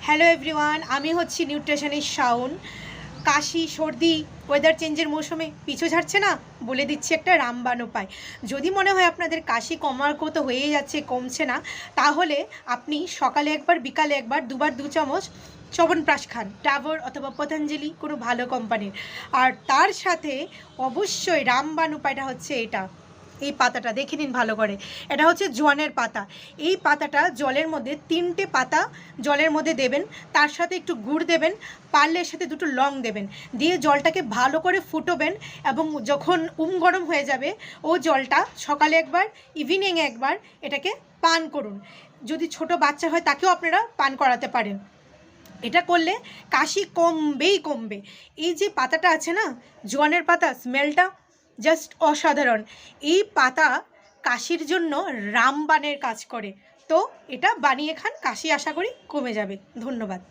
Hello everyone, আমি হচ্ছি নিউট্রিশনের শাওন। কাশি সর্দি ওয়েদার চেঞ্জের মৌসুমে পিছু ছাড়ছে না, বলে দিচ্ছি একটা রামবাণ উপায়। যদি মনে হয় আপনাদের কাশি কমার কত হয়ে যাচ্ছে, কমছে না, তাহলে আপনি সকালে একবার বিকালে একবার দুবার 2 চামচ চ্যবনপ্রাশ খান, ডাবর অথবা পতঞ্জলি কোনো ভালো কোম্পানির। আর তার সাথে অবশ্যই রামবাণ উপায়টা হচ্ছে এটা। এই পাতাটা দেখে নিন ভালো করে, এটা হচ্ছে জোয়ানের পাতা। এই পাতাটা জলের মধ্যে 3টে পাতা জলের মধ্যে দেবেন, তার সাথে একটু গুড় দেবেন, পারলে এর সাথে 2টো লং দেবেন, দিয়ে জলটাকে ভালো করে ফুটোবেন। এবং যখন গরম হয়ে যাবে ও জলটা সকালে একবার ইভিনিংয়ে একবার এটাকে পান করুন। যদি ছোট বাচ্চা হয় তাকেও আপনারা পান করাতে পারেন। এটা করলে কাশি কমবেই কমবে। এই যে পাতাটা আছে না, জোয়ানের পাতা, স্মেলটা জাস্ট অসাধারণ। এই পাতা কাশির জন্য রামবাণের কাজ করে। তো এটা বানিয়ে খান, কাশি আশা করি কমে যাবে। ধন্যবাদ।